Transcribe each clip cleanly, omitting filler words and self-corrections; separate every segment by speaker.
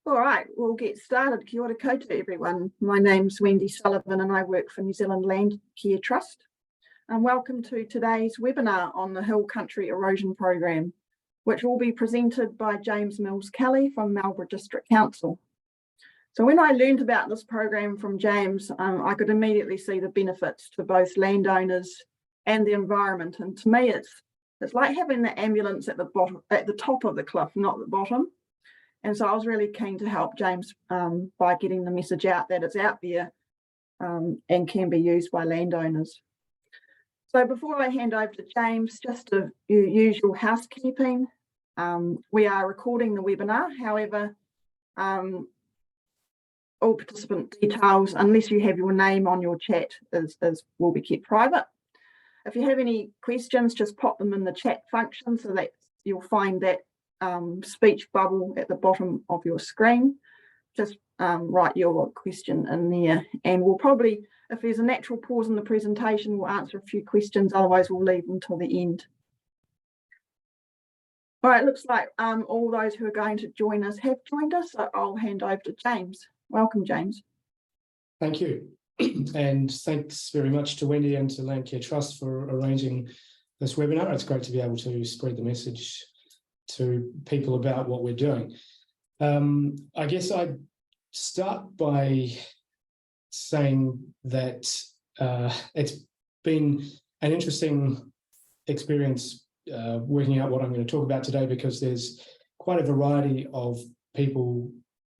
Speaker 1: All right, we'll get started. Kia ora koutou, everyone. My name's Wendy Sullivan and I work for New Zealand Land Care Trust. And welcome to today's webinar on the Hill Country Erosion Program, which will be presented by James Mills-Kelly from Marlborough District Council. So when I learned about this program from James, I could immediately see the benefits to both landowners and the environment. And to me, it's like having the ambulance at the top of the cliff, not the bottom. And so I was really keen to help James by getting the message out that it's out there and can be used by landowners. So before I hand over to James, just the usual housekeeping. We are recording the webinar. However, all participant details, unless you have your name on your chat, will be kept private. If you have any questions, just pop them in the chat function so that you'll find that speech bubble at the bottom of your screen. Just write your question in there, and we'll probably, if there's a natural pause in the presentation, we'll answer a few questions, otherwise we'll leave them till the end. All right, looks like all those who are going to join us have joined us, so I'll hand over to James. Welcome, James.
Speaker 2: Thank you, and thanks very much to Wendy and to Land Care Trust for arranging this webinar. It's great to be able to spread the message to people about what we're doing. I guess I'd start by saying that it's been an interesting experience working out what I'm going to talk about today, because there's quite a variety of people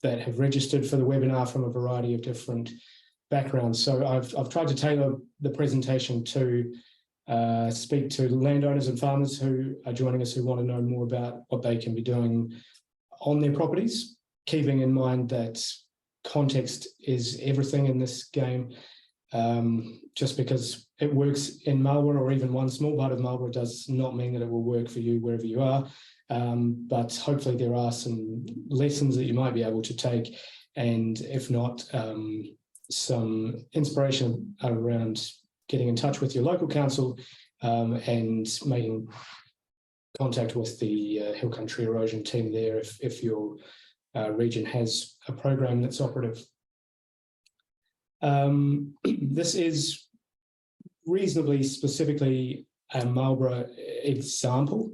Speaker 2: that have registered for the webinar from a variety of different backgrounds. So I've tried to tailor the presentation to speak to landowners and farmers who are joining us who want to know more about what they can be doing on their properties, keeping in mind that context is everything in this game. Just because it works in Marlborough or even one small part of Marlborough does not mean that it will work for you wherever you are. But hopefully there are some lessons that you might be able to take, and if not, some inspiration around getting in touch with your local council and making contact with the Hill Country Erosion team there if your region has a program that's operative. This is reasonably specifically a Marlborough example.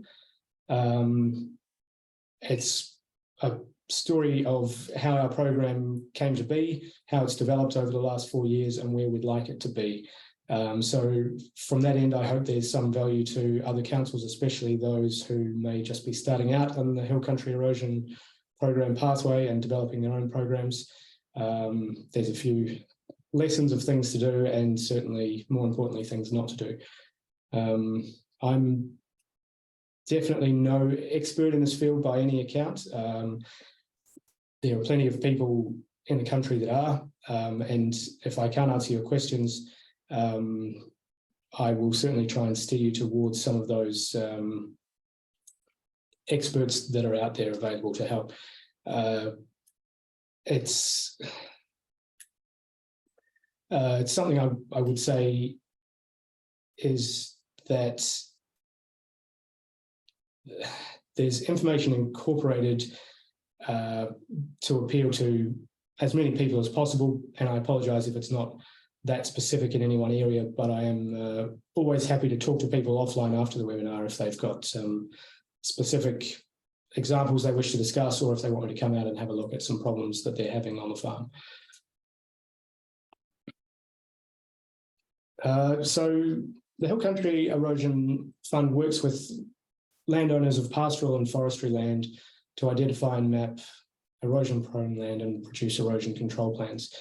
Speaker 2: It's a story of how our program came to be, how it's developed over the last 4 years, and where we'd like it to be. So from that end, I hope there's some value to other councils, especially those who may just be starting out on the Hill Country Erosion program pathway and developing their own programs. There's a few lessons of things to do, and certainly, more importantly, things not to do. I'm definitely no expert in this field by any account. There are plenty of people in the country that are, and if I can't answer your questions, I will certainly try and steer you towards some of those experts that are out there available to help. It's something I would say is that there's information incorporated to appeal to as many people as possible, and I apologise if it's not that specific in any one area, but I am always happy to talk to people offline after the webinar if they've got some specific examples they wish to discuss, or if they want me to come out and have a look at some problems that they're having on the farm. So the Hill Country Erosion Fund works with landowners of pastoral and forestry land to identify and map erosion-prone land and produce erosion control plans.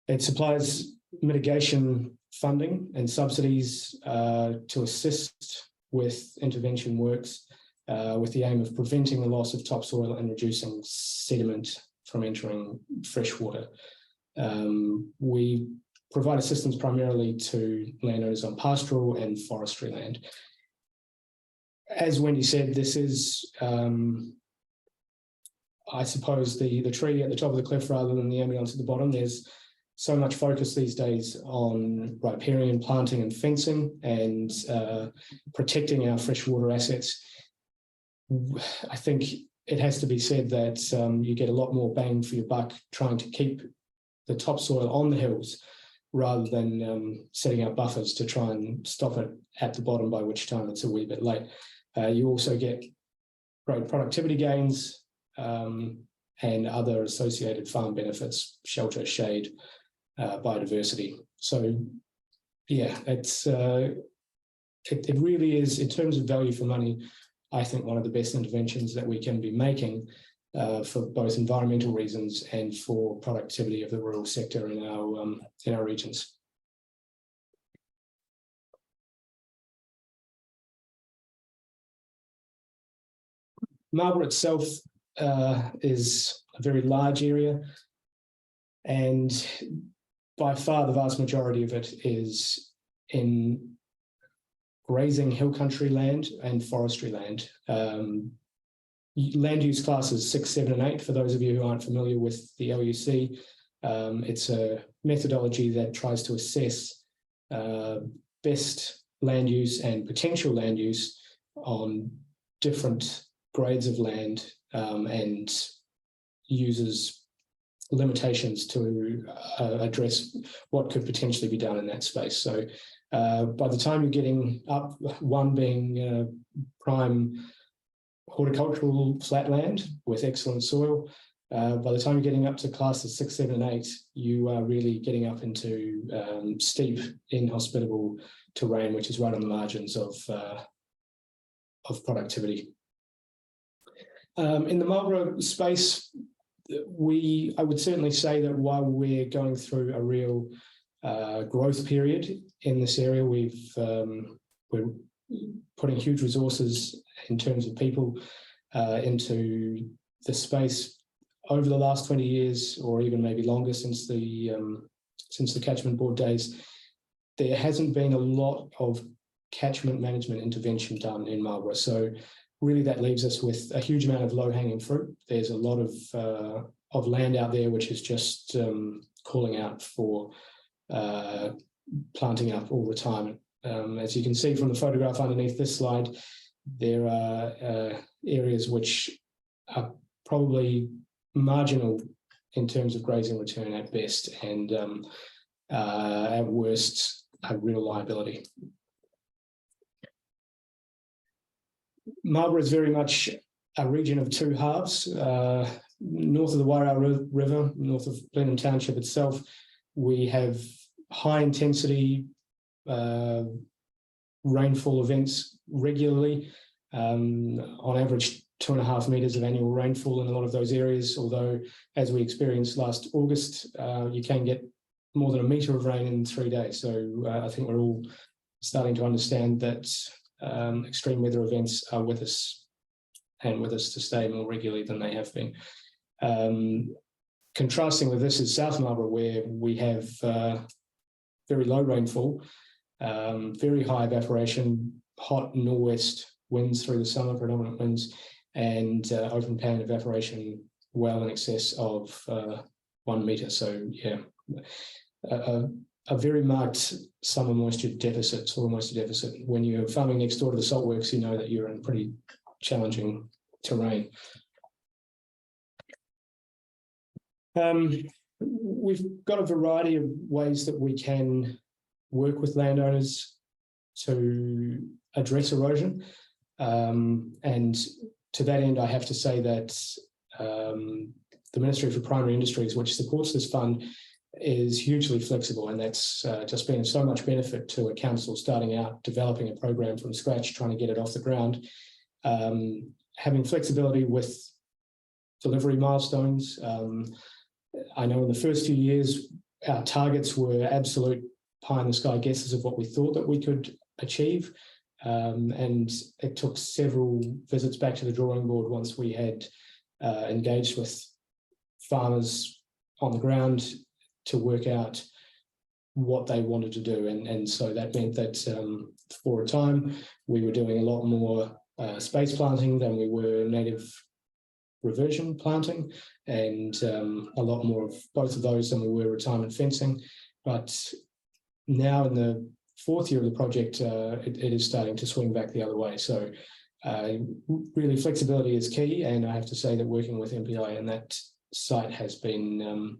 Speaker 2: It supplies mitigation funding and subsidies to assist with intervention works with the aim of preventing the loss of topsoil and reducing sediment from entering freshwater. We provide assistance primarily to landowners on pastoral and forestry land. As Wendy said, this is, I suppose, the tree at the top of the cliff rather than the ambulance at the bottom. There's so much focus these days on riparian planting and fencing and protecting our freshwater assets. I think it has to be said that you get a lot more bang for your buck trying to keep the topsoil on the hills rather than setting up buffers to try and stop it at the bottom, by which time it's a wee bit late. You also get great productivity gains and other associated farm benefits, shelter, shade, biodiversity. So yeah, it really is, in terms of value for money, I think one of the best interventions that we can be making for both environmental reasons and for productivity of the rural sector in our regions. Marlborough itself is a very large area, and by far the vast majority of it is in grazing hill country land and forestry land. Land use classes 6, 7 and 8, for those of you who aren't familiar with the LUC, it's a methodology that tries to assess best land use and potential land use on different grades of land and uses limitations to address what could potentially be done in that space. So by the time you're getting up, one being prime horticultural flatland with excellent soil, by the time you're getting up to classes 6, 7 and 8, you are really getting up into steep, inhospitable terrain, which is right on the margins of productivity. In the Marlborough space, I would certainly say that while we're going through a real growth period in this area, we're putting huge resources in terms of people into the space over the last 20 years, or even maybe longer, since the Catchment Board days. There hasn't been a lot of catchment management intervention done in Marlborough. So really that leaves us with a huge amount of low-hanging fruit. There's a lot of land out there which is just calling out for planting up all the time. As you can see from the photograph underneath this slide, there are areas which are probably marginal in terms of grazing return at best, and at worst, a real liability. Marlborough is very much a region of two halves. North of the Wairau River, north of Blenheim Township itself, we have high intensity rainfall events regularly, on average 2.5 metres of annual rainfall in a lot of those areas, although as we experienced last August, you can get more than 1 metre of rain in 3 days. So I think we're all starting to understand that extreme weather events are with us, and with us to stay more regularly than they have been. Contrasting with this is South Marlborough, where we have very low rainfall, very high evaporation, hot northwest winds through the summer, predominant winds, and open pan evaporation well in excess of 1 metre. So yeah, a very marked summer moisture deficit, soil moisture deficit. When you're farming next door to the saltworks, you know that you're in pretty challenging terrain. We've got a variety of ways that we can work with landowners to address erosion. And to that end, I have to say that the Ministry for Primary Industries, which supports this fund, is hugely flexible, and that's just been of so much benefit to a council starting out developing a program from scratch, trying to get it off the ground. Having flexibility with delivery milestones. I know in the first few years, our targets were absolute pie-in-the-sky guesses of what we thought that we could achieve. And it took several visits back to the drawing board once we had engaged with farmers on the ground to work out what they wanted to do. And so that meant that for a time, we were doing a lot more space planting than we were native reversion planting, and a lot more of both of those than we were retirement fencing. But now in the 4th year of the project, it is starting to swing back the other way. So really flexibility is key, and I have to say that working with MPI and that site has been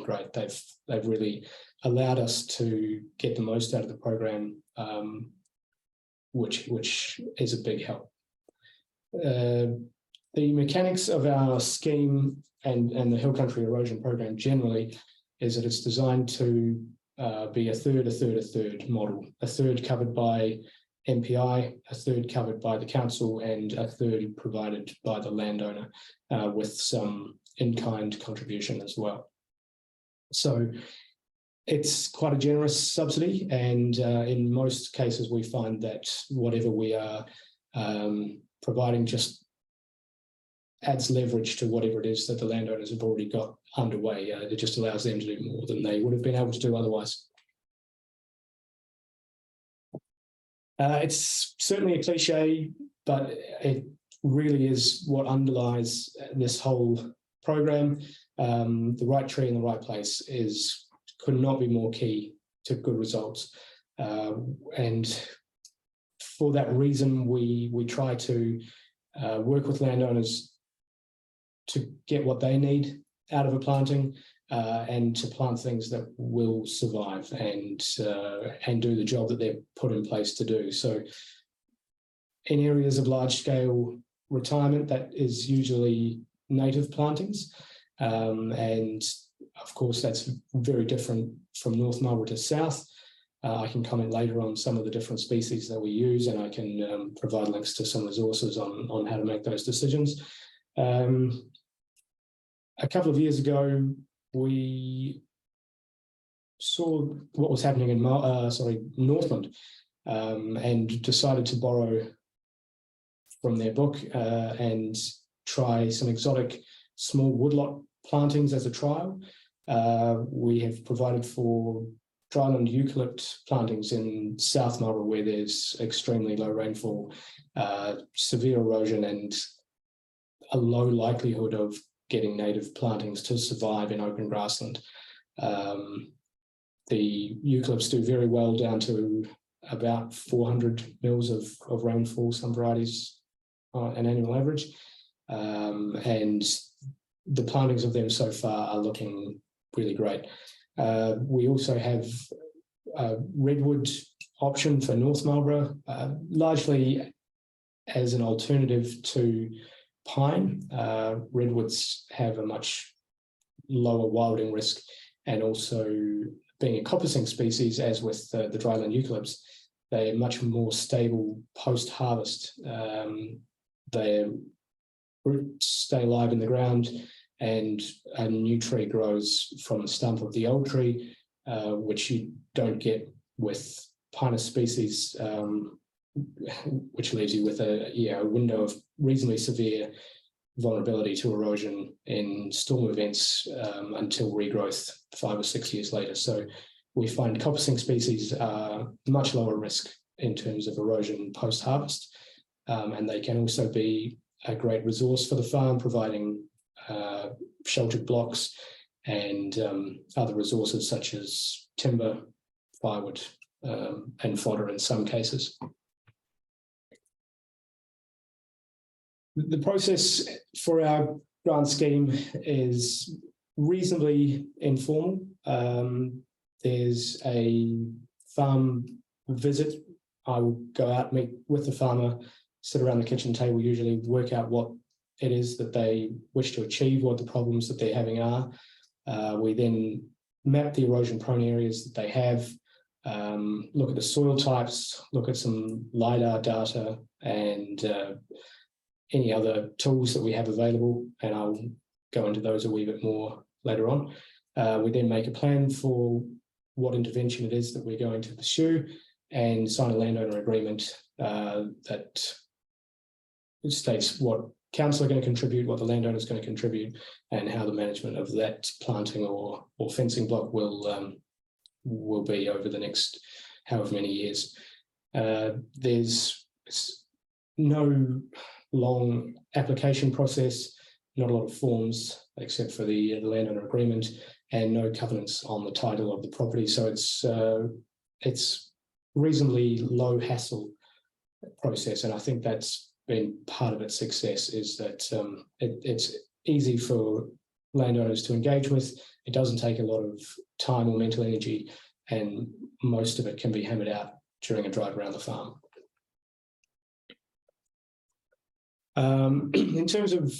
Speaker 2: great. They've really allowed us to get the most out of the program, which is a big help. The mechanics of our scheme and the Hill Country Erosion program generally is that it's designed to be a third model, a third covered by MPI, a third covered by the council, and a third provided by the landowner, with some in-kind contribution as well. So it's quite a generous subsidy, and in most cases we find that whatever we are providing just adds leverage to whatever it is that the landowners have already got underway. It just allows them to do more than they would have been able to do otherwise. It's certainly a cliche, but it really is what underlies this whole program. The right tree in the right place could not be more key to good results. And for that reason, we try to work with landowners to get what they need out of a planting, and to plant things that will survive and do the job that they're put in place to do. So in areas of large-scale retirement, that is usually native plantings, and of course that's very different from North Marlborough to South. I can comment later on some of the different species that we use, and I can provide links to some resources on how to make those decisions. A couple of years ago, we saw what was happening in Northland, and decided to borrow from their book and try some exotic small woodlot plantings as a trial. We have provided for dryland eucalypt plantings in South Marlborough, where there's extremely low rainfall, severe erosion, and a low likelihood of getting native plantings to survive in open grassland. The eucalypts do very well down to about 400 mils of rainfall, some varieties an annual average. And the plantings of them so far are looking really great. We also have a redwood option for North Marlborough, largely as an alternative to pine. Redwoods have a much lower wilding risk, and also being a coppicing species, as with the dryland eucalypts, they're much more stable post-harvest. Their roots stay alive in the ground, and a new tree grows from the stump of the old tree, which you don't get with pinus species, which leaves you with a window of reasonably severe vulnerability to erosion in storm events until regrowth 5 or 6 years later. So we find coppicing species are much lower risk in terms of erosion post-harvest, and they can also be a great resource for the farm, providing sheltered blocks and other resources such as timber, firewood, and fodder in some cases. The process for our grant scheme is reasonably informal. There's a farm visit. I will go out, meet with the farmer, sit around the kitchen table, usually work out what it is that they wish to achieve, what the problems that they're having are. We then map the erosion-prone areas that they have, look at the soil types, look at some LiDAR data, and any other tools that we have available, and I'll go into those a wee bit more later on. We then make a plan for what intervention it is that we're going to pursue, and sign a landowner agreement that states what council are going to contribute, what the landowner is going to contribute, and how the management of that planting or fencing block will be over the next however many years. There's no long application process, not a lot of forms except for the landowner agreement, and no covenants on the title of the property. So it's reasonably low hassle process, and I think that's been part of its success, is that it's easy for landowners to engage with. It doesn't take a lot of time or mental energy, and most of it can be hammered out during a drive around the farm. In terms of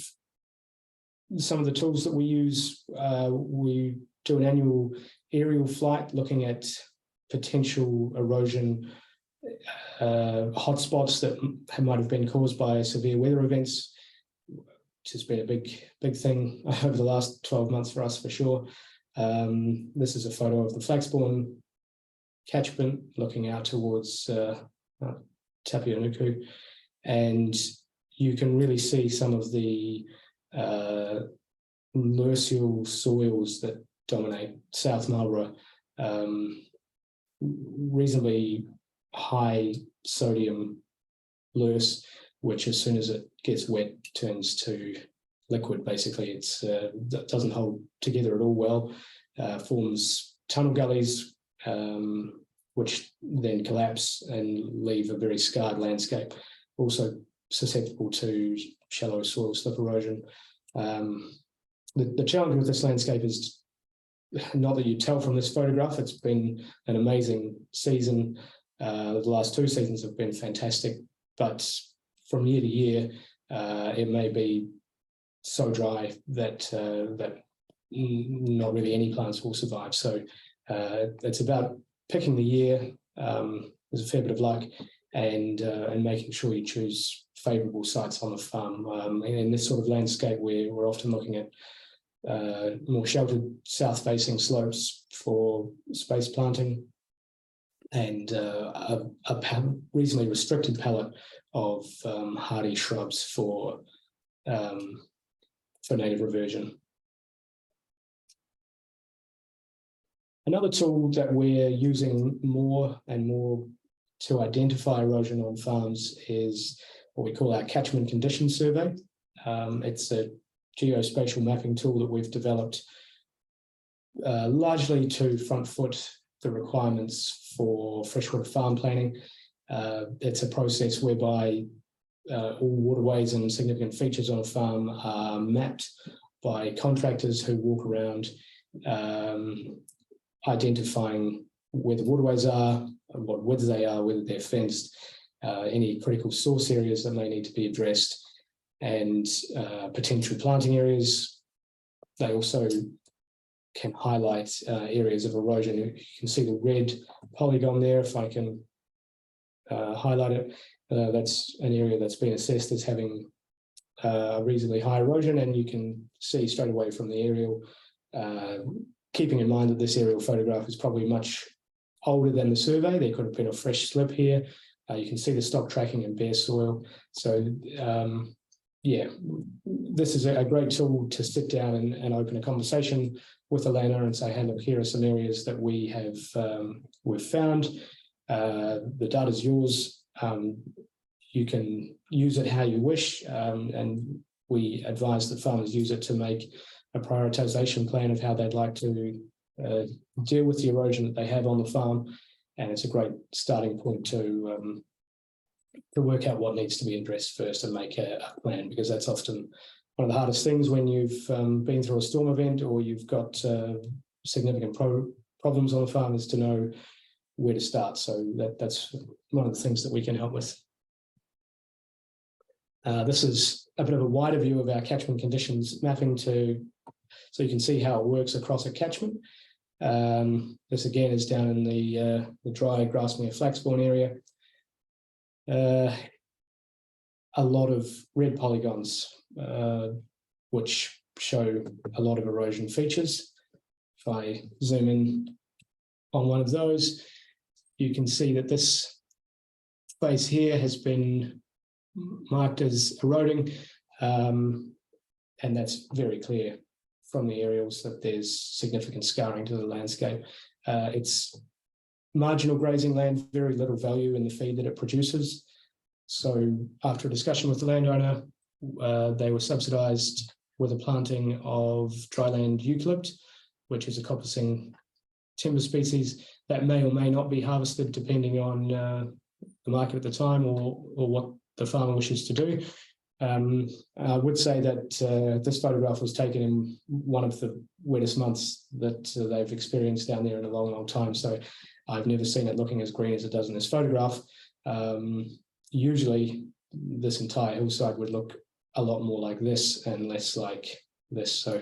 Speaker 2: some of the tools that we use, we do an annual aerial flight looking at potential erosion hotspots that might have been caused by severe weather events, which has been a big thing over the last 12 months for us, for sure. This is a photo of the Flaxbourne catchment looking out towards Tapianuku, and you can really see some of the lurcial soils that dominate South Marlborough, reasonably high sodium lurse, which as soon as it gets wet turns to liquid. Basically, it doesn't hold together at all well, forms tunnel gullies, which then collapse and leave a very scarred landscape, also susceptible to shallow soil slip erosion. The challenge with this landscape is not that you tell from this photograph. It's been an amazing season. The last 2 seasons have been fantastic, but from year to year, it may be so dry that not really any plants will survive. So it's about picking the year. There's a fair bit of luck, and making sure you choose favourable sites on the farm. In this sort of landscape, we're often looking at more sheltered south-facing slopes for space planting, and a reasonably restricted palette of hardy shrubs for native reversion. Another tool that we're using more and more to identify erosion on farms is what we call our Catchment Condition Survey. It's a geospatial mapping tool that we've developed largely to front foot the requirements for freshwater farm planning. It's a process whereby all waterways and significant features on a farm are mapped by contractors who walk around identifying where the waterways are, what widths they are, whether they're fenced, any critical source areas that may need to be addressed, and potential planting areas. They also can highlight areas of erosion. You can see the red polygon there. If I can highlight it, that's an area that's been assessed as having a reasonably high erosion, and you can see straight away from the aerial, keeping in mind that this aerial photograph is probably much older than the survey. There could have been a fresh slip here. You can see the stock tracking and bare soil. So yeah, this is a great tool to sit down and open a conversation with the landowner and say, hey, look, here are some areas that we've found. The data's yours. You can use it how you wish, and we advise that farmers use it to make a prioritization plan of how they'd like to deal with the erosion that they have on the farm. And it's a great starting point to work out what needs to be addressed first and make a plan, because that's often one of the hardest things when you've been through a storm event or you've got significant problems on the farm, is to know where to start. So that's one of the things that we can help with. This is a bit of a wider view of our catchment conditions mapping so you can see how it works across a catchment. This again is down in the dry Grasmere Flaxbourne area. A lot of red polygons, which show a lot of erosion features. If I zoom in on one of those, you can see that this space here has been marked as eroding, and that's very clear from the aerials that there's significant scarring to the landscape. It's marginal grazing land, very little value in the feed that it produces. So after a discussion with the landowner, they were subsidised with a planting of dryland eucalypt, which is a coppicing timber species that may or may not be harvested depending on the market at the time or what the farmer wishes to do. I would say that this photograph was taken in one of the wettest months that they've experienced down there in a long, long time. So I've never seen it looking as green as it does in this photograph. Usually this entire hillside would look a lot more like this and less like this. So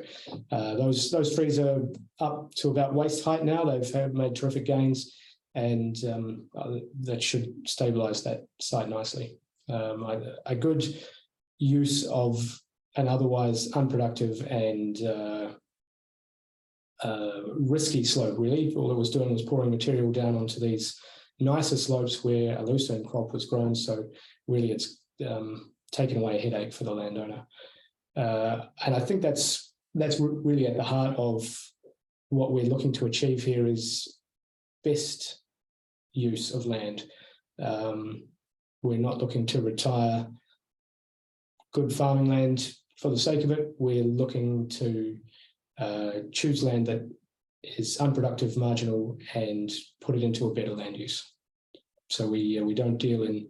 Speaker 2: those trees are up to about waist height now. They've made terrific gains, and that should stabilize that site nicely. A good use of an otherwise unproductive and risky slope, really. All it was doing was pouring material down onto these nicer slopes where a lucerne crop was grown. So really it's taken away a headache for the landowner. And I think that's really at the heart of what we're looking to achieve here is best use of land. We're not looking to retire good farming land for the sake of it. We're looking to choose land that is unproductive, marginal, and put it into a better land use. So we don't deal in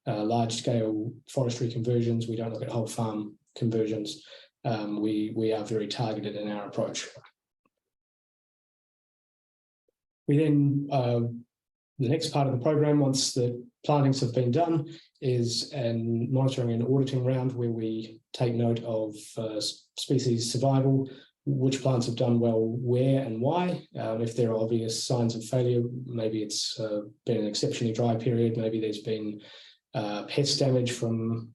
Speaker 2: large-scale forestry conversions. We don't look at whole farm conversions. We are very targeted in our approach. We then, the next part of the program, once the plantings have been done, is an monitoring and auditing round where we take note of species survival, which plants have done well where and why. If there are obvious signs of failure, maybe it's been an exceptionally dry period, maybe there's been pest damage from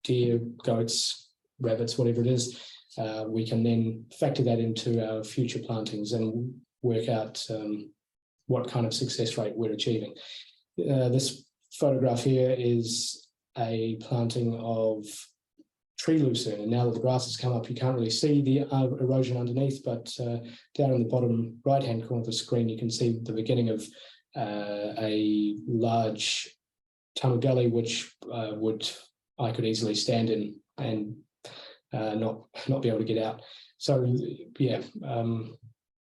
Speaker 2: deer, goats, rabbits, whatever it is, we can then factor that into our future plantings and work out what kind of success rate we're achieving. This photograph here is a planting of tree lucerne, and now that the grass has come up, you can't really see the erosion underneath, but down in the bottom right-hand corner of the screen, you can see the beginning of a large tunnel gully, which I could easily stand in and not be able to get out. So yeah,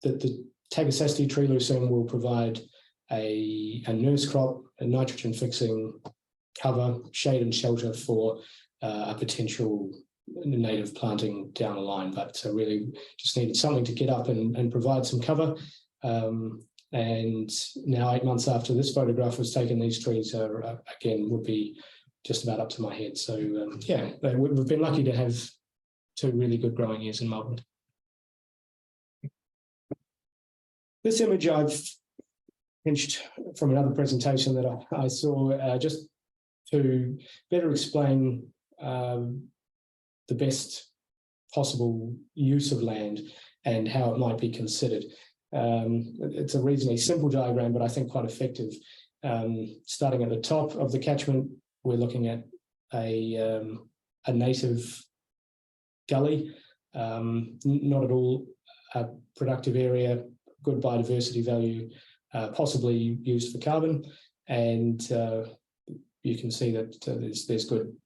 Speaker 2: the Tagasasti tree lucerne will provide a nurse crop, a nitrogen fixing cover, shade and shelter for a potential native planting down the line, but really just needed something to get up and provide some cover. And now 8 months after this photograph was taken, these trees are again would be just about up to my head. So yeah, we've been lucky to have 2 really good growing years in Marlborough. This image I've pinched from another presentation that I saw just to better explain the best possible use of land and how it might be considered. It's a reasonably simple diagram, but I think quite effective. Starting at the top of the catchment, we're looking at a native gully, not at all a productive area, good biodiversity value, possibly used for carbon, and you can see that there's good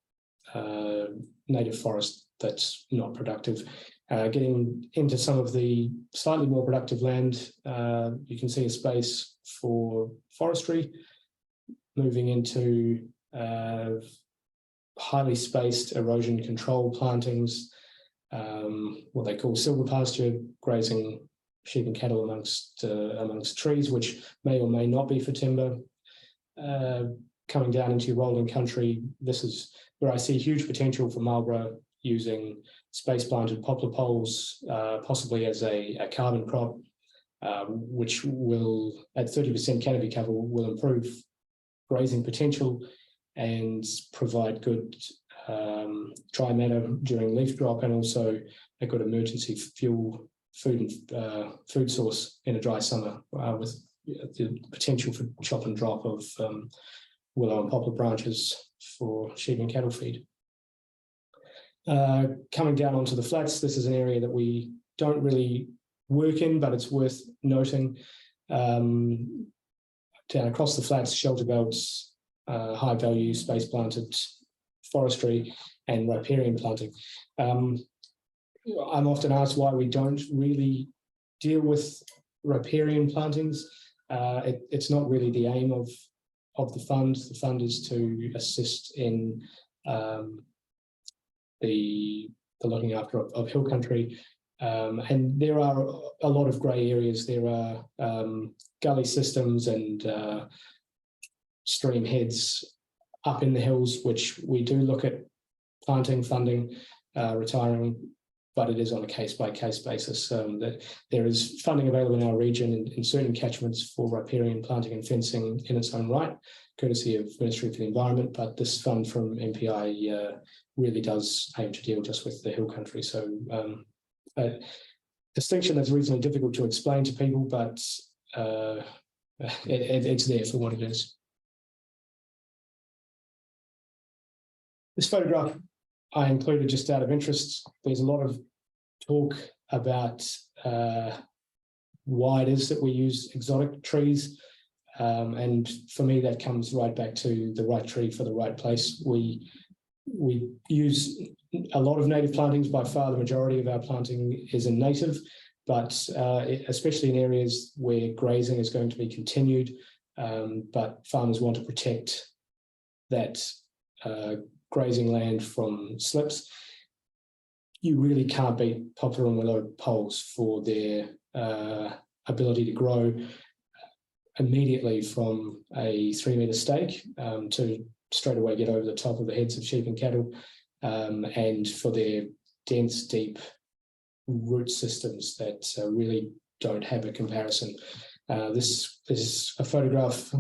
Speaker 2: native forest that's not productive. Getting into some of the slightly more productive land, you can see a space for forestry, moving into highly spaced erosion control plantings, what they call silver pasture, grazing sheep and cattle amongst trees, which may or may not be for timber. Coming down into rolling country, this is where I see huge potential for Marlborough, using space planted poplar poles, possibly as a carbon crop, which will, at 30% canopy cover, will improve grazing potential and provide good dry matter during leaf drop, and also a good emergency food source in a dry summer, with the potential for chop and drop of willow and poplar branches for sheep and cattle feed. Coming down onto the flats, this is an area that we don't really work in, but it's worth noting. Down across the flats, shelter belts, high value space planted forestry, and riparian planting. I'm often asked why we don't really deal with riparian plantings. It's not really the aim of the fund. The fund is to assist in the looking after of hill country. And there are a lot of grey areas. There are gully systems and stream heads up in the hills, which we do look at planting, funding, retiring, but it is on a case-by-case basis. That there is funding available in our region in certain catchments for riparian planting and fencing in its own right, courtesy of Ministry for the Environment, but this fund from MPI really does aim to deal just with the hill country. So a distinction that's reasonably difficult to explain to people, but it's there for what it is. This photograph I included just out of interest. There's a lot of talk about why it is that we use exotic trees. And for me, that comes right back to the right tree for the right place. We use a lot of native plantings. By far, the majority of our planting is in native, but especially in areas where grazing is going to be continued, but farmers want to protect that grazing land from slips. You really can't beat poplar and willow poles for their ability to grow immediately from a 3-metre stake to straight away get over the top of the heads of sheep and cattle, and for their dense, deep root systems that really don't have a comparison. This is a photograph.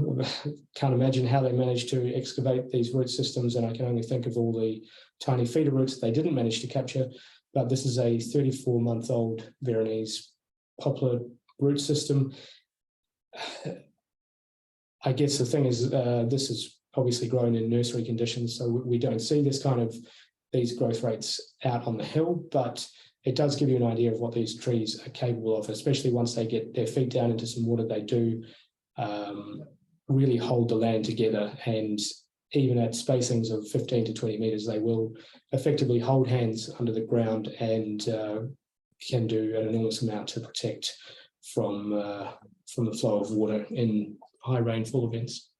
Speaker 2: Can't imagine how they managed to excavate these root systems, and I can only think of all the tiny feeder roots they didn't manage to capture. But this is a 34-month-old Veronese poplar root system. I guess the thing is, this is obviously grown in nursery conditions, so we don't see these growth rates out on the hill, but it does give you an idea of what these trees are capable of, especially once they get their feet down into some water. They do really hold the land together, and even at spacings of 15 to 20 metres, they will effectively hold hands under the ground and can do an enormous amount to protect from the flow of water in high rainfall events.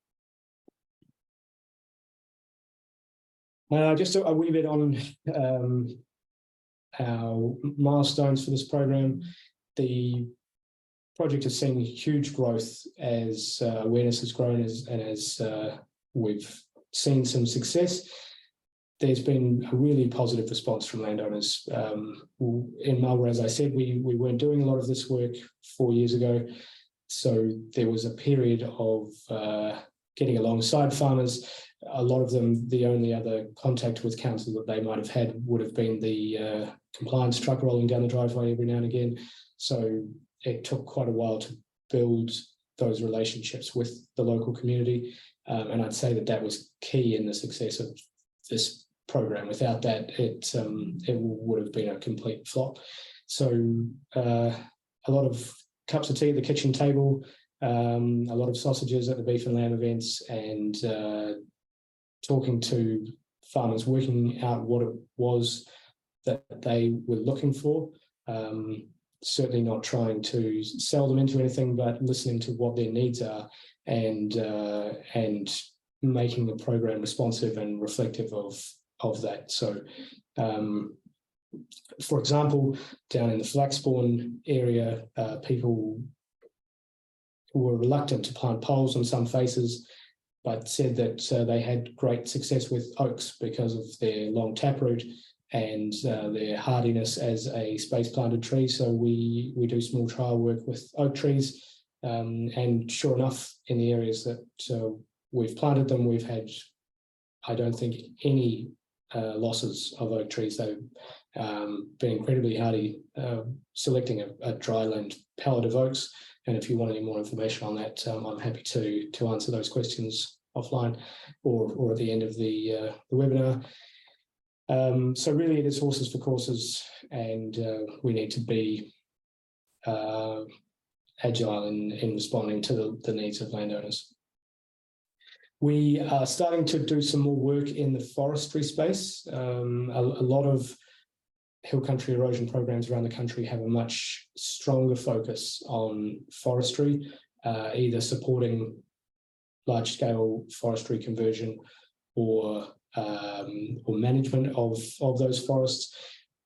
Speaker 2: Just a wee bit on our milestones for this program. The project has seen huge growth as awareness has grown, and as we've seen some success. There's been a really positive response from landowners. In Marlborough, as I said, we weren't doing a lot of this work 4 years ago, so there was a period of getting alongside farmers. A lot of them, the only other contact with council that they might have had would have been the compliance truck rolling down the driveway every now and again. So it took quite a while to build those relationships with the local community. And I'd say that was key in the success of this program. Without that, it would have been a complete flop. So a lot of cups of tea at the kitchen table, a lot of sausages at the beef and lamb events, and talking to farmers, working out what it was that they were looking for. Certainly not trying to sell them into anything, but listening to what their needs are, and making the program responsive and reflective of that. So, for example, down in the Flaxbourne area, people were reluctant to plant poles on some faces, but said that they had great success with oaks because of their long taproot and their hardiness as a space planted tree. So we do small trial work with oak trees, and sure enough, in the areas that we've planted them, we've had, I don't think, any losses of oak trees. They've been incredibly hardy, selecting a dryland pallet of oaks. And if you want any more information on that, I'm happy to answer those questions offline or at the end of the webinar. So really it is horses for courses, and we need to be agile in responding to the needs of landowners. We are starting to do some more work in the forestry space. A lot of hill country erosion programs around the country have a much stronger focus on forestry, either supporting large-scale forestry conversion or or management of those forests.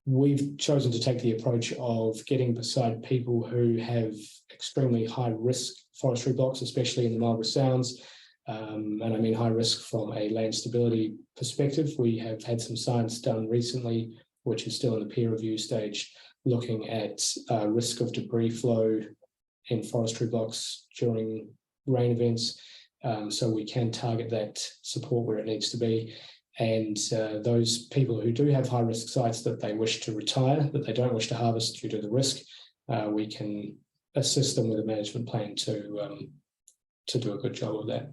Speaker 2: We've chosen to take the approach of getting beside people who have extremely high risk forestry blocks, especially in the Marlborough Sounds. And I mean high risk from a land stability perspective. We have had some science done recently, which is still in the peer review stage, looking at risk of debris flow in forestry blocks during rain events. So we can target that support where it needs to be. And those people who do have high risk sites that they wish to retire, that they don't wish to harvest due to the risk, we can assist them with a management plan to do a good job of that.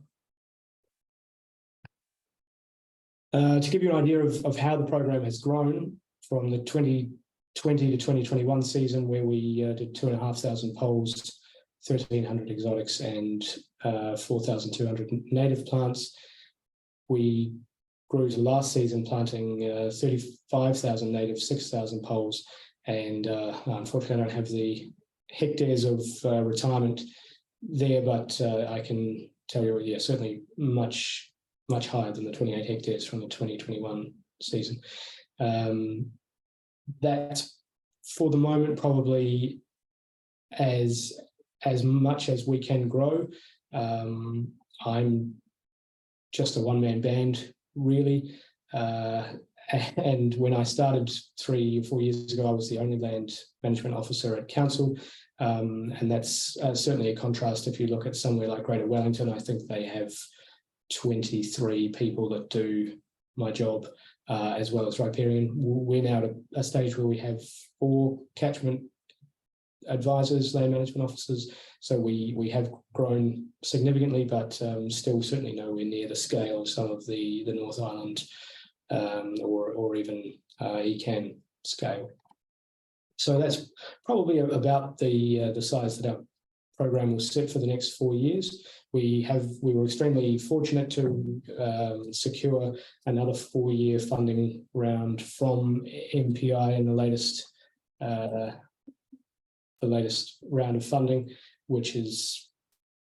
Speaker 2: To give you an idea of how the program has grown from the 2020 to 2021 season, where we did 2,500 poles, 1,300 exotics and 4,200 native plants, we grew to last season planting 35,000 native, 6,000 poles, and unfortunately I don't have the hectares of retirement there, but I can tell you, yeah, certainly much higher than the 28 hectares from the 2021 season. That, for the moment, probably as much as we can grow. I'm just a one-man band, really. And when I started 3 or 4 years ago, I was the only land management officer at council. And that's certainly a contrast if you look at somewhere like Greater Wellington. I think they have 23 people that do my job, as well as riparian. We're now at a stage where we have 4 catchment advisors, land management officers. So we have grown significantly, but still certainly nowhere near the scale of some of the North Island or even ECAN scale. So that's probably about the size that our program will sit for the next 4 years. We were extremely fortunate to secure another 4-year funding round from MPI in the latest round of funding, which is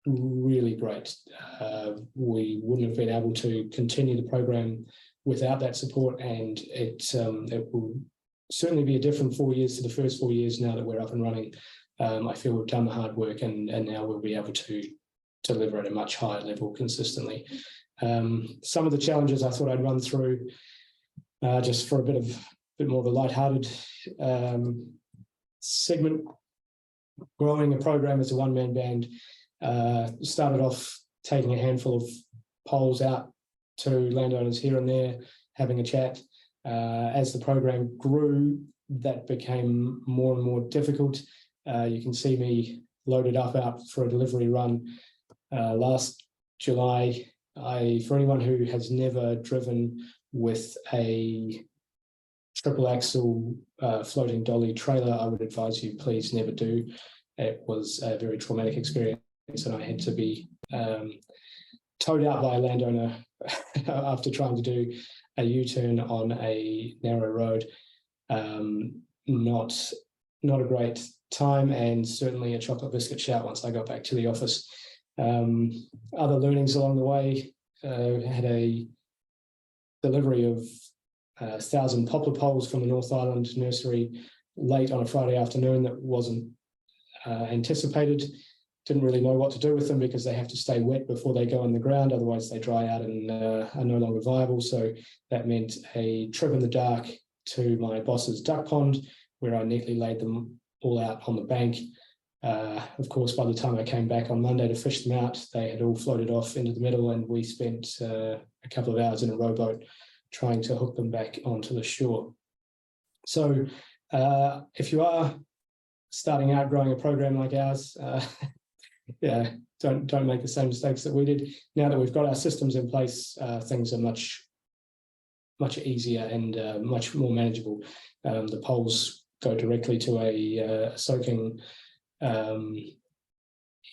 Speaker 2: really great. We wouldn't have been able to continue the program without that support, and it will certainly be a different 4 years to the first 4 years now that we're up and running. I feel we've done the hard work, and now we'll be able to deliver at a much higher level consistently. Some of the challenges I thought I'd run through, just for a bit more of a lighthearted segment. Growing a program as a one-man band, started off taking a handful of poles out to landowners here and there, having a chat. As the program grew, that became more and more difficult. You can see me loaded up out for a delivery run last July. For anyone who has never driven with a triple axle floating dolly trailer, I would advise you please never do. It was a very traumatic experience, and I had to be towed out by a landowner after trying to do a U-turn on a narrow road. Not a great time, and certainly a chocolate biscuit shout once I got back to the office. Other learnings along the way, had a delivery of 1,000 poplar poles from the North Island nursery late on a Friday afternoon that wasn't anticipated. Didn't really know what to do with them because they have to stay wet before they go in the ground, otherwise they dry out and are no longer viable. So that meant a trip in the dark to my boss's duck pond, where I neatly laid them all out on the bank. Of course, by the time I came back on Monday to fish them out, they had all floated off into the middle, and we spent a couple of hours in a rowboat trying to hook them back onto the shore. So if you are starting out growing a program like ours, yeah, don't make the same mistakes that we did. Now that we've got our systems in place, things are much easier and much more manageable. The poles go directly to a soaking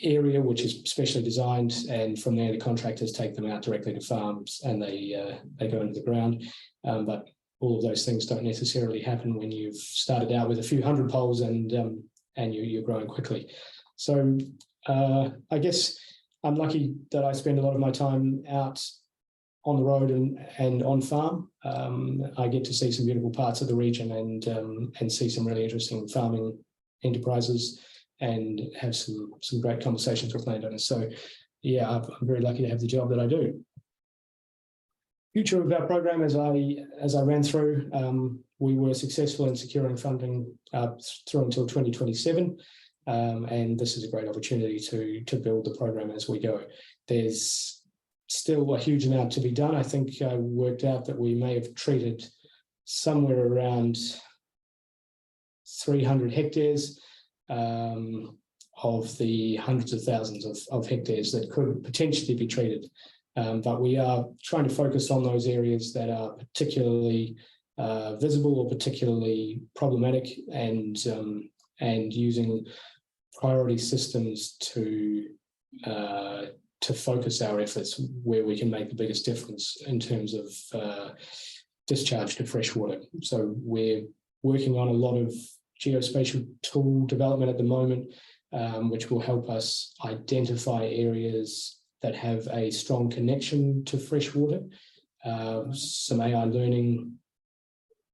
Speaker 2: area, which is specially designed, and from there the contractors take them out directly to farms and they go into the ground. But all of those things don't necessarily happen when you've started out with a few hundred poles and you're growing quickly. So I guess I'm lucky that I spend a lot of my time out on the road and on farm, I get to see some beautiful parts of the region and see some really interesting farming enterprises and have some great conversations with landowners. So yeah, I'm very lucky to have the job that I do. Future of our program, as I ran through, we were successful in securing funding through until 2027, and this is a great opportunity to build the program as we go. There's still a huge amount to be done. I think I worked out that we may have treated somewhere around 300 hectares of the hundreds of thousands of hectares that could potentially be treated. But we are trying to focus on those areas that are particularly visible or particularly problematic, and using priority systems to focus our efforts where we can make the biggest difference in terms of discharge to freshwater. So we're working on a lot of geospatial tool development at the moment, which will help us identify areas that have a strong connection to freshwater. Some AI learning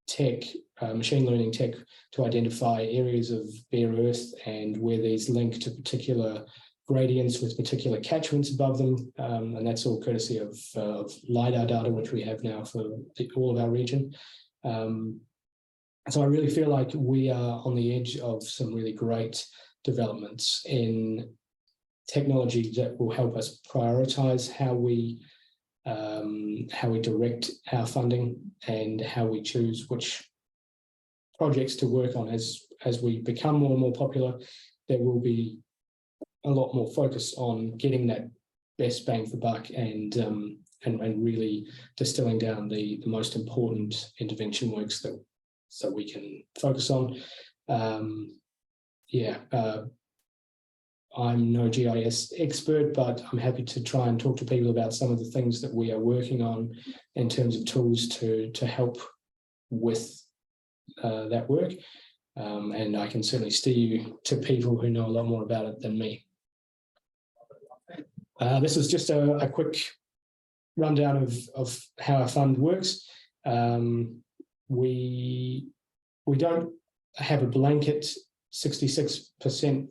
Speaker 2: tech, machine learning tech, to identify areas of bare earth and where these link to particular gradients with particular catchments above them, and that's all courtesy of LiDAR data, which we have now for all of our region. So I really feel like we are on the edge of some really great developments in technology that will help us prioritize how we direct our funding and how we choose which projects to work on. As we become more and more popular, there will be a lot more focus on getting that best bang for buck and really distilling down the most important intervention works that so we can focus on. I'm no GIS expert, but I'm happy to try and talk to people about some of the things that we are working on in terms of tools to help with that work. And I can certainly steer you to people who know a lot more about it than me. This is just a quick rundown of how our fund works. We don't have a blanket 66%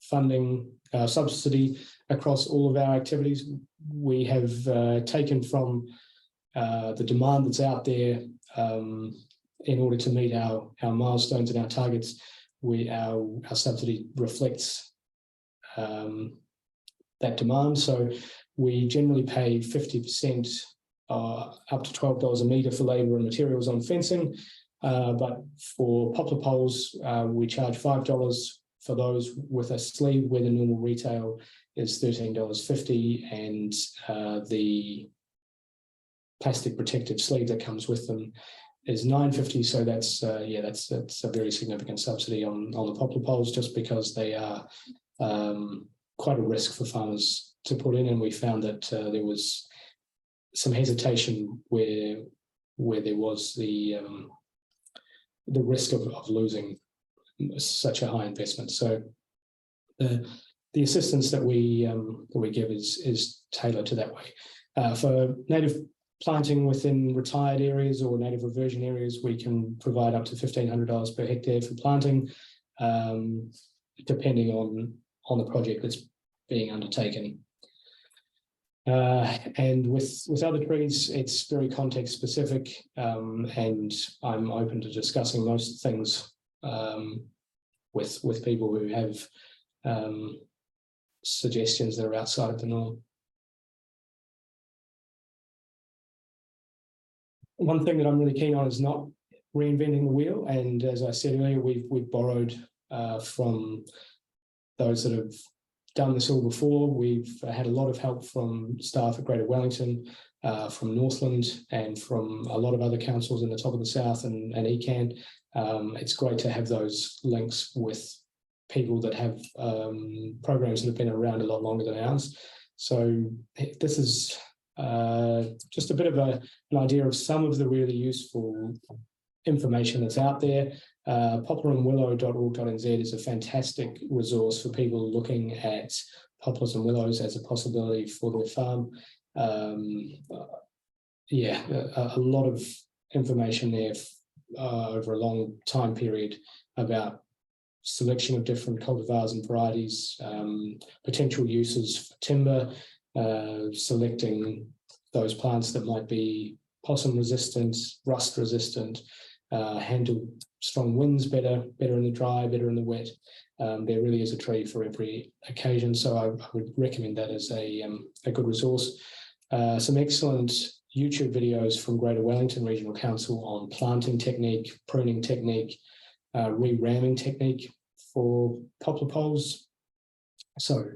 Speaker 2: funding subsidy across all of our activities. We have taken from the demand that's out there in order to meet our milestones and our targets. Our subsidy reflects that demand. So we generally pay 50% up to $12 a metre for labour and materials on fencing. But for poplar poles, we charge $5 for those with a sleeve, where the normal retail is $13.50, and the plastic protective sleeve that comes with them is $9.50. So that's a very significant subsidy on the poplar poles, just because they are quite a risk for farmers to put in, and we found that there was some hesitation where there was the risk of losing such a high investment. So the assistance that we give is tailored to that way. For native planting within retired areas or native reversion areas, we can provide up to $1,500 per hectare for planting, depending on the project that's being undertaken. And with other trees, it's very context specific, and I'm open to discussing most things with people who have suggestions that are outside of the norm. One thing that I'm really keen on is not reinventing the wheel, and as I said earlier, we've borrowed from those that have done this all before. We've had a lot of help from staff at Greater Wellington, from Northland, and from a lot of other councils in the top of the south and ECAN. It's great to have those links with people that have programs that have been around a lot longer than ours. So this is just a bit of an idea of some of the really useful information that's out there. poplarandwillow.org.nz is a fantastic resource for people looking at poplars and willows as a possibility for their farm. yeah, a lot of information there over a long time period about selection of different cultivars and varieties, potential uses for timber, selecting those plants that might be possum resistant, rust resistant, handle strong winds better in the dry, better in the wet. There really is a tree for every occasion, so I would recommend that as a good resource. Some excellent YouTube videos from Greater Wellington Regional Council on planting technique, pruning technique, re-ramming technique for poplar poles. So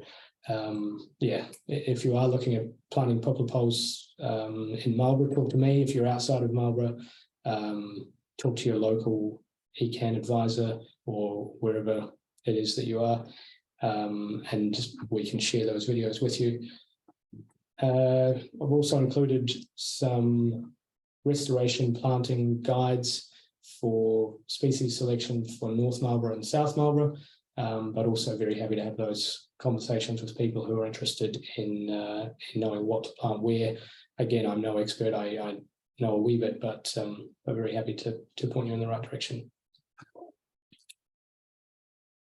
Speaker 2: yeah, if you are looking at planting poplar poles in Marlborough, talk to me. If you're outside of Marlborough, talk to your local ECAN advisor or wherever it is that you are, and we can share those videos with you. I've also included some restoration planting guides for species selection for North Marlborough and South Marlborough, but also very happy to have those conversations with people who are interested in knowing what to plant where. Again, I'm no expert, I know a wee bit, but I'm very happy to point you in the right direction.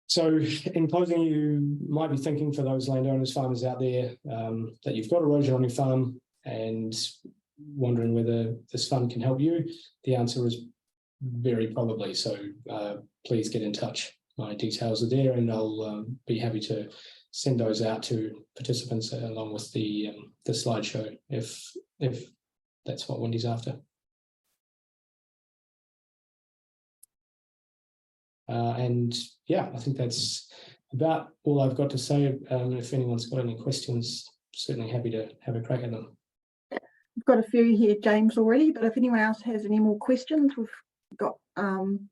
Speaker 2: So in closing, you might be thinking, for those landowners, farmers out there, that you've got erosion on your farm and wondering whether this fund can help you. The answer is very probably. So please get in touch. My details are there, and I'll be happy to send those out to participants along with the slideshow if that's what Wendy's after. And yeah, I think that's about all I've got to say. If anyone's got any questions, certainly happy to have a crack at them.
Speaker 1: We've got a few here, James, already, but if anyone else has any more questions, we've got 10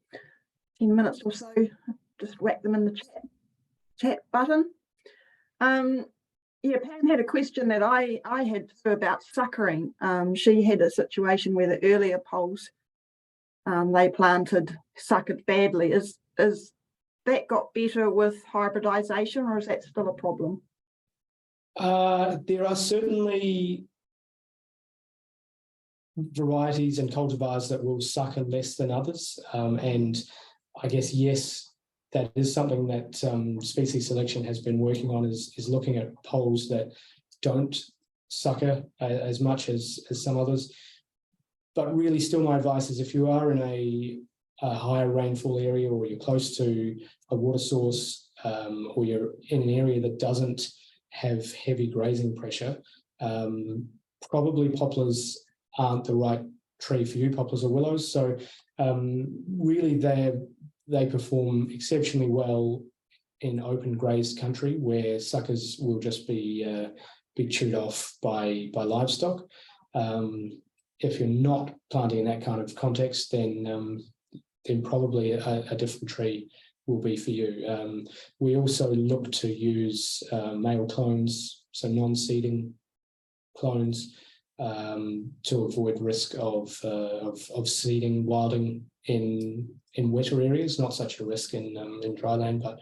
Speaker 1: minutes or so. Just whack them in the chat button. Yeah, Pam had a question that I had about suckering. She had a situation where the earlier poles they planted suckered badly. Is that got better with hybridization, or is that still a problem?
Speaker 2: There are certainly varieties and cultivars that will sucker less than others, and I guess yes, that is something that species selection has been working on, is looking at poles that don't sucker as much as some others. But really, still, my advice is if you are in a higher rainfall area, or you're close to a water source, or you're in an area that doesn't have heavy grazing pressure, probably poplars aren't the right tree for you, poplars or willows. So really, they perform exceptionally well in open grazed country where suckers will just be chewed off by livestock. If you're not planting in that kind of context, then probably a different tree will be for you. We also look to use male clones, so non-seeding clones, to avoid risk of seeding, wilding in wetter areas. Not such a risk in dryland, but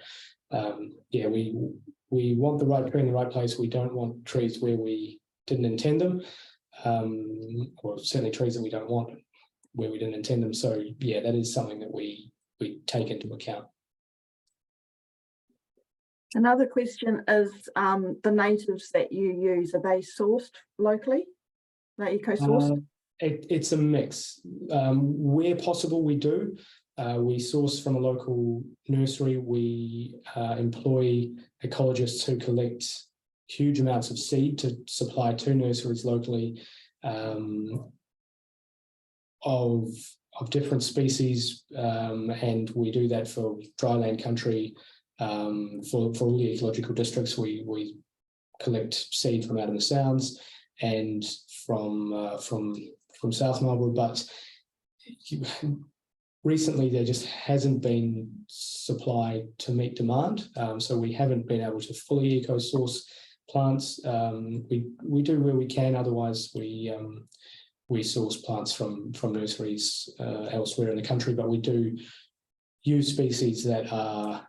Speaker 2: yeah, we want the right tree in the right place. We don't want trees where we didn't intend them. Or certainly trees that we don't want where we didn't intend them. So yeah, that is something that we take into account.
Speaker 1: Another question is the natives that you use, are they sourced locally? Are they eco-sourced?
Speaker 2: It's a mix. Where possible, we do. We source from a local nursery. We employ ecologists who collect huge amounts of seed to supply to nurseries locally of different species, and we do that for dryland country. For all the ecological districts, we collect seed from out in the Sounds and from South Marlborough, but recently there just hasn't been supply to meet demand, so we haven't been able to fully eco-source plants. We do where we can. Otherwise, we source plants from nurseries elsewhere in the country, but we do use species that are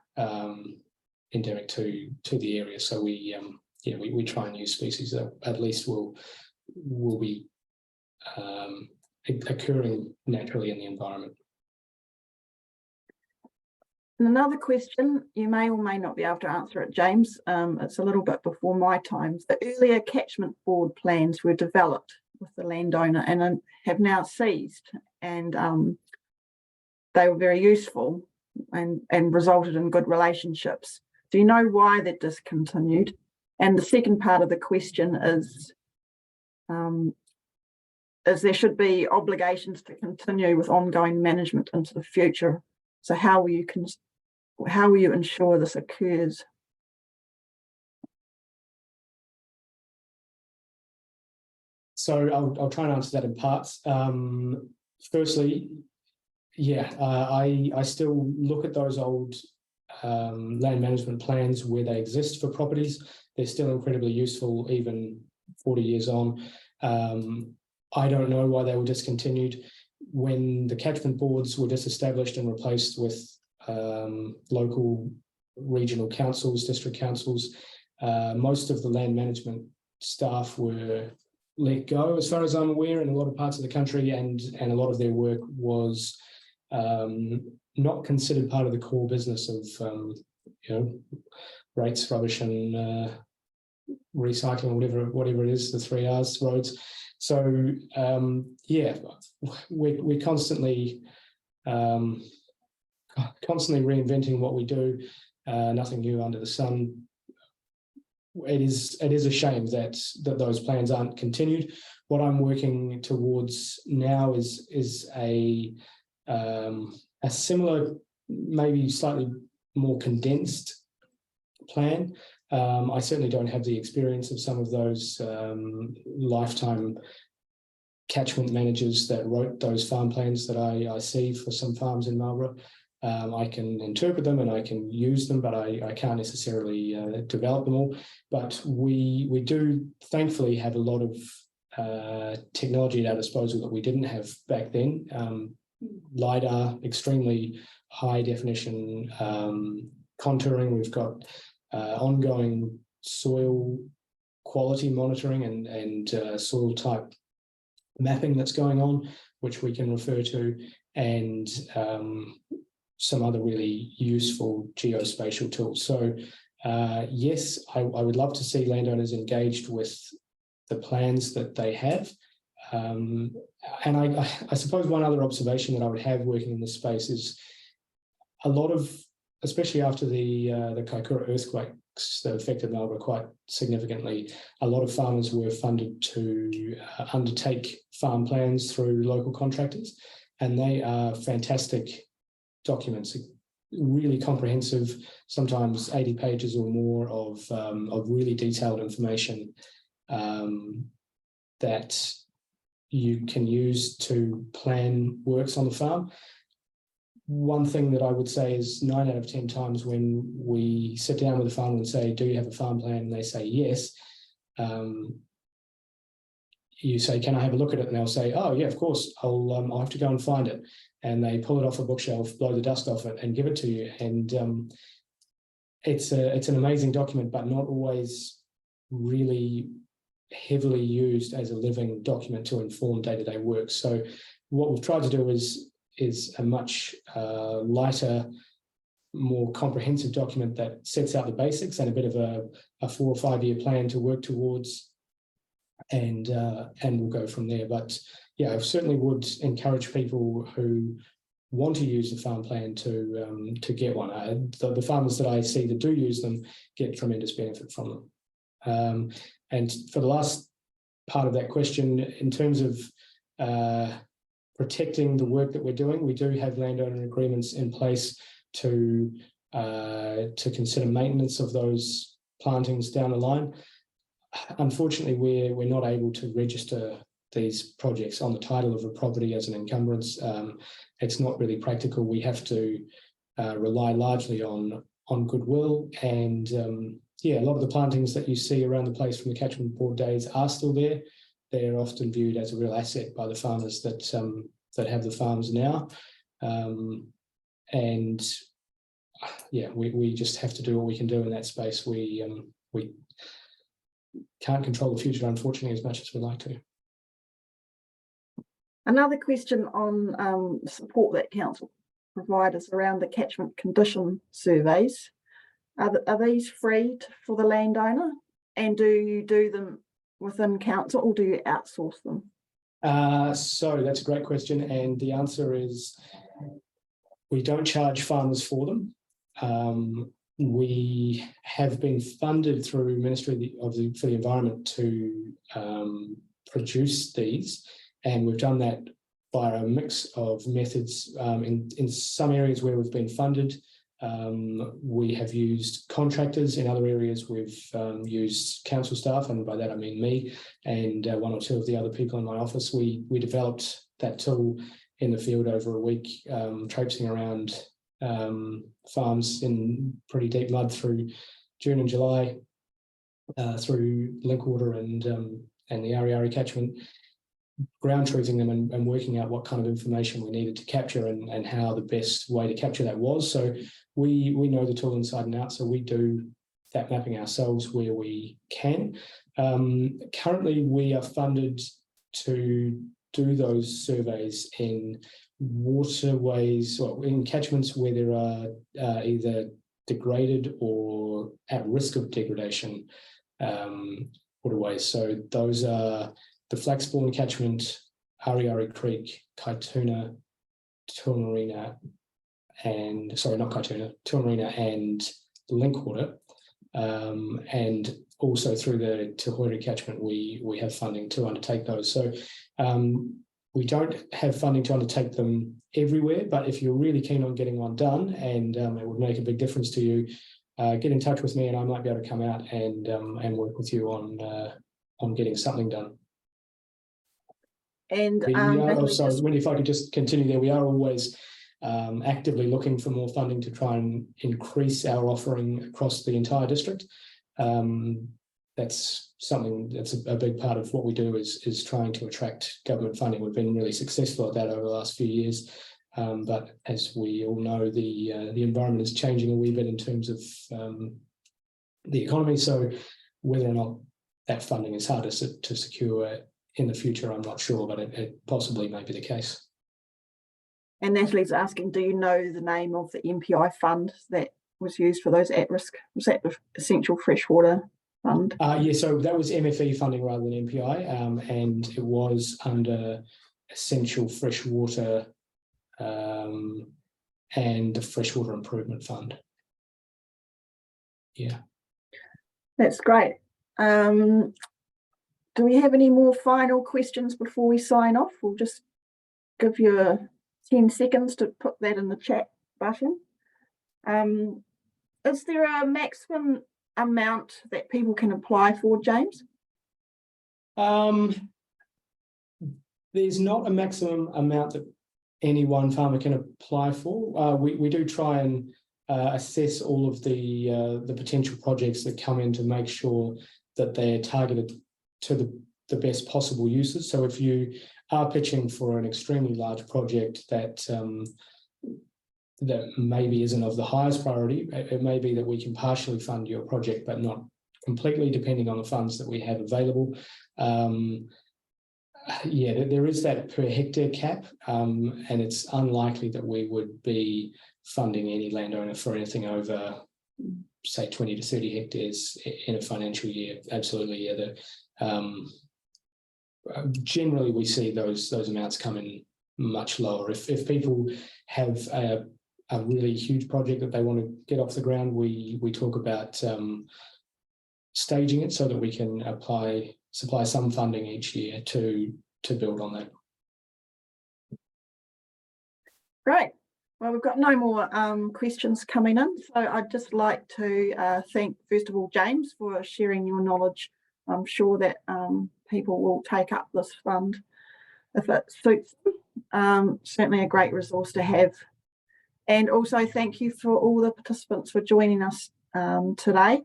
Speaker 2: endemic to the area. So we try and use species that at least will be occurring naturally in the environment.
Speaker 1: And another question, you may or may not be able to answer it, James. It's a little bit before my time. The earlier catchment board plans were developed with the landowner and have now ceased, and they were very useful and resulted in good relationships. Do you know why they're discontinued? And the second part of the question is there should be obligations to continue with ongoing management into the future. So how will you ensure this occurs?
Speaker 2: So I'll try and answer that in parts. Firstly, yeah, I still look at those old land management plans where they exist for properties. They're still incredibly useful even 40 years on. I don't know why they were discontinued. When the catchment boards were disestablished and replaced with local regional councils, district councils, most of the land management staff were let go, as far as I'm aware, in a lot of parts of the country, and a lot of their work was not considered part of the core business of rates, rubbish, and recycling, whatever it is, the 3 R's roads. So yeah, we're constantly reinventing what we do. Nothing new under the sun. It is a shame that those plans aren't continued. What I'm working towards now is a similar, maybe slightly more condensed plan. I certainly don't have the experience of some of those lifetime catchment managers that wrote those farm plans that I see for some farms in Marlborough. I can interpret them and I can use them, but I can't necessarily develop them all. But we do thankfully have a lot of technology at our disposal that we didn't have back then. LiDAR, extremely high definition contouring. We've got ongoing soil quality monitoring and soil type mapping that's going on, which we can refer to, and some other really useful geospatial tools. So yes, I would love to see landowners engaged with the plans that they have. And I suppose one other observation that I would have working in this space is a lot of, especially after the Kaikoura earthquakes that affected Marlborough quite significantly, a lot of farmers were funded to undertake farm plans through local contractors, and they are fantastic documents, really comprehensive, sometimes 80 pages or more of really detailed information that you can use to plan works on the farm. One thing that I would say is 9 out of 10 times when we sit down with a farmer and say, do you have a farm plan? And they say yes. You say, can I have a look at it? And they'll say, oh yeah, of course, I'll have to go and find it. And they pull it off a bookshelf, blow the dust off it and give it to you. And it's an amazing document, but not always really heavily used as a living document to inform day-to-day work. So what we've tried to do is a much lighter, more comprehensive document that sets out the basics and a bit of a 4 or 5 year plan to work towards, and we'll go from there. But yeah, I certainly would encourage people who want to use the farm plan to get one. The farmers that I see that do use them get tremendous benefit from them. And for the last part of that question, in terms of protecting the work that we're doing, we do have landowner agreements in place to consider maintenance of those plantings down the line. Unfortunately, we're not able to register these projects on the title of a property as an encumbrance. It's not really practical. We have to rely largely on goodwill, and yeah, a lot of the plantings that you see around the place from the catchment board days are still there. They're often viewed as a real asset by the farmers that have the farms now. And yeah, we just have to do what we can do in that space. We can't control the future, unfortunately, as much as we'd like to.
Speaker 1: Another question on support that council providers around the catchment condition surveys. Are these free for the landowner? And do you do them within council or do you outsource them?
Speaker 2: So that's a great question. And the answer is we don't charge farmers for them. We have been funded through Ministry for the Environment to produce these, and we've done that by a mix of methods. In some areas where we've been funded, we have used contractors. In other areas, we've used council staff, and by that I mean me and one or two of the other people in my office. We developed that tool in the field over a week, traipsing around farms in pretty deep mud through June and July, through Linkwater and the Ariari catchment, ground truthing them and working out what kind of information we needed to capture and how the best way to capture that was. So we know the tool inside and out, so we do that mapping ourselves where we can. Currently, we are funded to do those surveys in waterways, or in catchments where there are either degraded or at risk of degradation waterways. So those are the Flaxbourne catchment, Ariari Creek, Kaituna, Tuamarina, and Tuamarina and Linkwater, and also through the Te Hoire catchment, we have funding to undertake those. So we don't have funding to undertake them everywhere, but if you're really keen on getting one done and it would make a big difference to you, get in touch with me and I might be able to come out and work with you on getting something done.
Speaker 1: And
Speaker 2: sorry, Wendy, if I could just continue there, we are always actively looking for more funding to try and increase our offering across the entire district. That's something that's a big part of what we do is trying to attract government funding. We've been really successful at that over the last few years, but as we all know, the environment is changing a wee bit in terms of the economy. So whether or not that funding is harder to secure in the future, I'm not sure, but it possibly may be the case.
Speaker 1: And Natalie's asking, do you know the name of the MPI fund that was used for those at risk? Was that the Essential Freshwater Fund?
Speaker 2: Yeah, so that was MFE funding rather than MPI, and it was under Essential Freshwater and the Freshwater Improvement Fund. Yeah.
Speaker 1: That's great. Do we have any more final questions before we sign off? We'll just give you 10 seconds to put that in the chat button. Is there a maximum amount that people can apply for, James?
Speaker 2: There's not a maximum amount that any one farmer can apply for. We do try and assess all of the potential projects that come in to make sure that they're targeted to the best possible uses. So if you are pitching for an extremely large project that maybe isn't of the highest priority, it may be that we can partially fund your project, but not completely, depending on the funds that we have available. Yeah, there is that per hectare cap, and it's unlikely that we would be funding any landowner for anything over, say, 20 to 30 hectares in a financial year. Absolutely, yeah. Generally, we see those amounts come in much lower. If people have a really huge project that they want to get off the ground, we talk about staging it so that we can supply some funding each year to build on that.
Speaker 1: Great. Well, we've got no more questions coming in, so I'd just like to thank, first of all, James, for sharing your knowledge. I'm sure that people will take up this fund if it suits them. Certainly a great resource to have. And also thank you for all the participants for joining us today.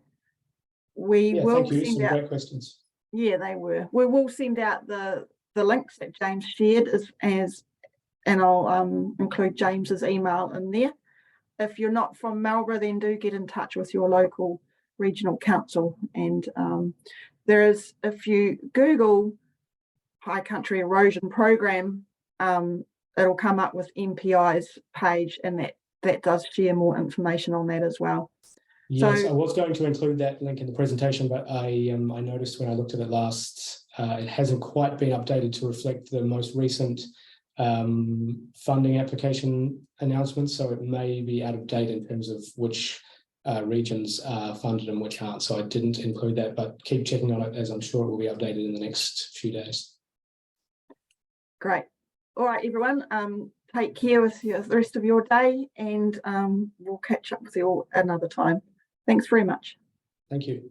Speaker 1: We will
Speaker 2: thank you.
Speaker 1: send
Speaker 2: Some
Speaker 1: out
Speaker 2: great questions.
Speaker 1: Yeah, they were. We will send out the links that James shared and I'll include James's email in there. If you're not from Marlborough, then do get in touch with your local regional council. And there is, if you Google Hill Country Erosion Program it'll come up with MPI's page, and that does share more information on that as well.
Speaker 2: Yes,
Speaker 1: So,
Speaker 2: I was going to include that link in the presentation, but I noticed when I looked at it last, it hasn't quite been updated to reflect the most recent funding application announcements, so it may be out of date in terms of which regions are funded and which aren't. So I didn't include that, but keep checking on it, as I'm sure it will be updated in the next few days.
Speaker 1: great. All right, everyone. Take care with the rest of your day, and we'll catch up with you all another time. Thanks very much.
Speaker 2: Thank you.